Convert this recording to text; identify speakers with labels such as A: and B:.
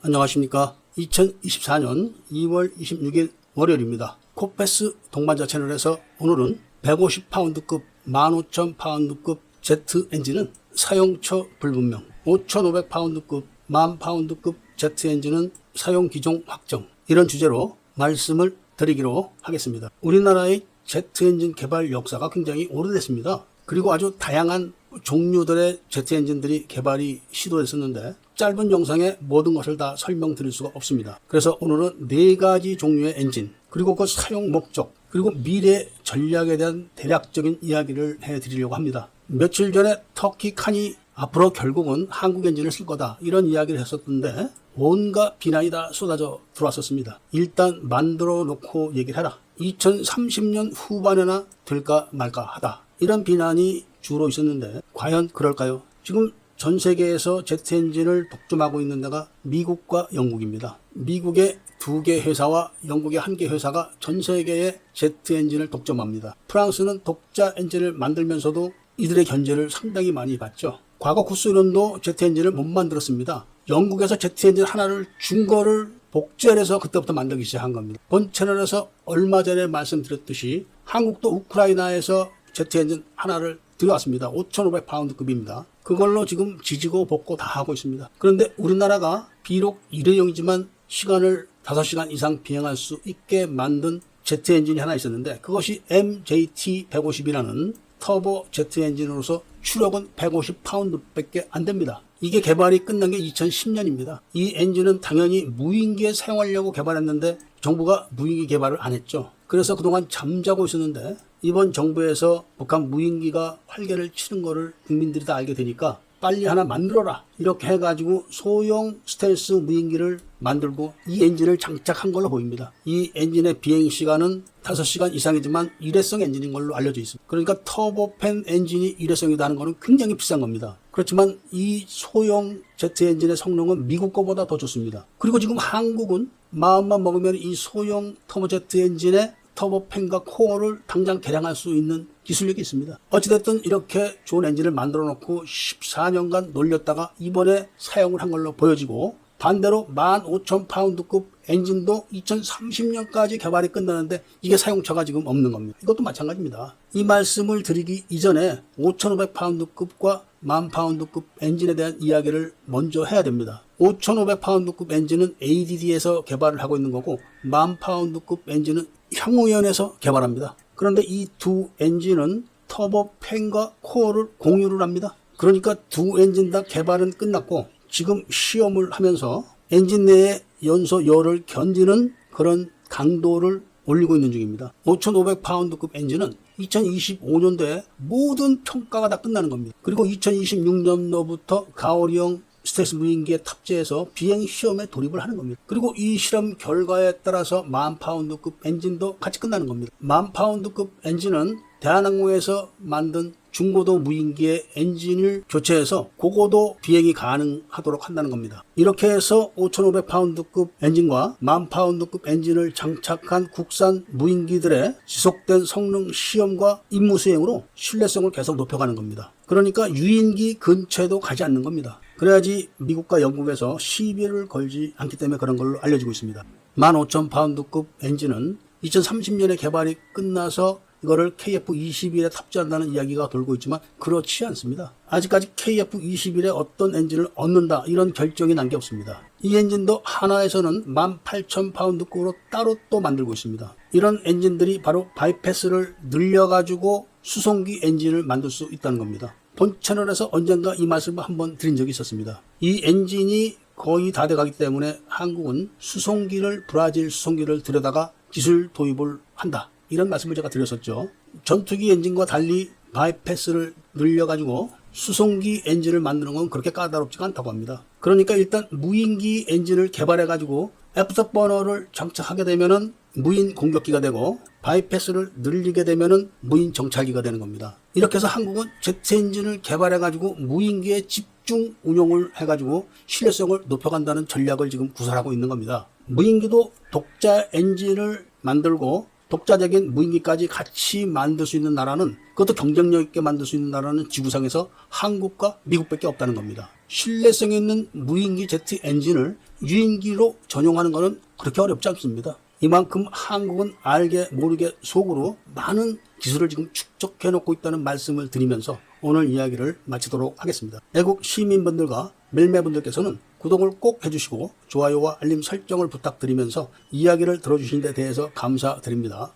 A: 안녕하십니까. 2024년 2월 26일 월요일입니다. 코페스 동반자 채널에서 오늘은 150파운드급 15,000파운드급 제트 엔진은 사용처 불분명, 5,500파운드급 10,000파운드급 제트 엔진은 사용 기종 확정, 이런 주제로 말씀을 드리기로 하겠습니다. 우리나라의 제트 엔진 개발 역사가 굉장히 오래됐습니다. 그리고 아주 다양한 종류들의 제트 엔진들이 개발이 시도됐었는데 짧은 영상에 모든 것을 다 설명드릴 수가 없습니다. 그래서 오늘은 4가지 종류의 엔진, 그리고 그 사용 목적, 그리고 미래 전략에 대한 대략적인 이야기를 해드리려고 합니다. 며칠 전에 터키 칸이 앞으로 결국은 한국 엔진을 쓸 거다, 이런 이야기를 했었는데 온갖 비난이 다 쏟아져 들어왔었습니다. 일단 만들어 놓고 얘기를 해라. 2030년 후반에나 될까 말까 하다, 이런 비난이 주로 있었는데 과연 그럴까요? 지금 전 세계에서 제트 엔진을 독점하고 있는 데가 미국과 영국입니다. 미국의 2개 회사와 영국의 1개 회사가 전 세계의 제트 엔진을 독점합니다. 프랑스는 독자 엔진을 만들면서도 이들의 견제를 상당히 많이 받죠. 과거 구소련도 제트 엔진을 못 만들었습니다. 영국에서 제트 엔진 하나를 준 거를 복제해서 그때부터 만들기 시작한 겁니다. 본 채널에서 얼마 전에 말씀드렸듯이 한국도 우크라이나에서 제트 엔진 하나를 들여왔습니다. 5,500파운드급입니다. 그걸로 지금 지지고 볶고 다 하고 있습니다. 그런데 우리나라가 비록 일회용이지만 시간을 5시간 이상 비행할 수 있게 만든 제트 엔진이 하나 있었는데 그것이 MJT-150이라는 터보 제트 엔진으로서 추력은 150파운드밖에 안 됩니다. 이게 개발이 끝난 게 2010년입니다. 이 엔진은 당연히 무인기에 사용하려고 개발했는데 정부가 무인기 개발을 안 했죠. 그래서 그동안 잠자고 있었는데 이번 정부에서 북한 무인기가 활개를 치는 거를 국민들이 다 알게 되니까 빨리 하나 만들어라, 이렇게 해가지고 소형 스텔스 무인기를 만들고 이 엔진을 장착한 걸로 보입니다. 이 엔진의 비행시간은 5시간 이상이지만 일회성 엔진인 걸로 알려져 있습니다. 그러니까 터보팬 엔진이 일회성이라는 것은 굉장히 비싼 겁니다. 그렇지만 이 소형 제트 엔진의 성능은 미국 거보다 더 좋습니다. 그리고 지금 한국은 마음만 먹으면 이 소형 터보제트 엔진의 터보팬과 코어를 당장 개량할 수 있는 기술력이 있습니다. 어찌됐든 이렇게 좋은 엔진을 만들어 놓고 14년간 놀렸다가 이번에 사용을 한 걸로 보여지고, 반대로 15,000파운드급 엔진도 2030년까지 개발이 끝나는데 이게 사용처가 지금 없는 겁니다. 이것도 마찬가지입니다. 이 말씀을 드리기 이전에 5,500파운드급과 10,000파운드급 엔진에 대한 이야기를 먼저 해야 됩니다. 5,500파운드급 엔진은 ADD에서 개발을 하고 있는 거고 10,000파운드급 엔진은 향후연에서 개발합니다. 그런데 이 두 엔진은 터보팬과 코어를 공유를 합니다. 그러니까 두 엔진 다 개발은 끝났고 지금 시험을 하면서 엔진 내의 연소열을 견디는 그런 강도를 올리고 있는 중입니다. 5,500파운드급 엔진은 2025년도에 모든 평가가 다 끝나는 겁니다. 그리고 2026년도부터 가오리형 스텔스 무인기에 탑재해서 비행 시험에 돌입을 하는 겁니다. 그리고 이 실험 결과에 따라서 10,000파운드급 엔진도 같이 끝나는 겁니다. 10,000파운드급 엔진은 대한항공에서 만든 중고도 무인기의 엔진을 교체해서 고고도 비행이 가능하도록 한다는 겁니다. 이렇게 해서 5,500파운드급 엔진과 10,000파운드급 엔진을 장착한 국산 무인기들의 지속된 성능 시험과 임무 수행으로 신뢰성을 계속 높여가는 겁니다. 그러니까 유인기 근처에도 가지 않는 겁니다. 그래야지 미국과 영국에서 시비를 걸지 않기 때문에 그런 걸로 알려지고 있습니다. 15,000파운드급 엔진은 2030년에 개발이 끝나서 이거를 KF-21에 탑재한다는 이야기가 돌고 있지만 그렇지 않습니다. 아직까지 KF-21에 어떤 엔진을 얻는다, 이런 결정이 난 게 없습니다. 이 엔진도 하나에서는 18,000파운드급으로 따로 또 만들고 있습니다. 이런 엔진들이 바로 바이패스를 늘려가지고 수송기 엔진을 만들 수 있다는 겁니다. 본 채널에서 언젠가 이 말씀을 한번 드린 적이 있었습니다. 이 엔진이 거의 다 돼가기 때문에 한국은 수송기를, 브라질 수송기를 들여다가 기술 도입을 한다, 이런 말씀을 제가 드렸었죠. 전투기 엔진과 달리 바이패스를 늘려가지고 수송기 엔진을 만드는 건 그렇게 까다롭지가 않다고 합니다. 그러니까 일단 무인기 엔진을 개발해가지고 애프터버너를 장착하게 되면은 무인 공격기가 되고 바이패스를 늘리게 되면은 무인 정찰기가 되는 겁니다. 이렇게 해서 한국은 제트 엔진을 개발해가지고 무인기에 집중 운용을 해가지고 신뢰성을 높여간다는 전략을 지금 구사하고 있는 겁니다. 무인기도 독자 엔진을 만들고 독자적인 무인기까지 같이 만들 수 있는 나라는, 그것도 경쟁력 있게 만들 수 있는 나라는 지구상에서 한국과 미국밖에 없다는 겁니다. 신뢰성 있는 무인기 제트 엔진을 유인기로 전용하는 것은 그렇게 어렵지 않습니다. 이만큼 한국은 알게 모르게 속으로 많은 기술을 지금 축적해 놓고 있다는 말씀을 드리면서 오늘 이야기를 마치도록 하겠습니다. 애국 시민분들과 멜매분들께서는 구독을 꼭 해주시고 좋아요와 알림 설정을 부탁드리면서 이야기를 들어주신 데 대해서 감사드립니다.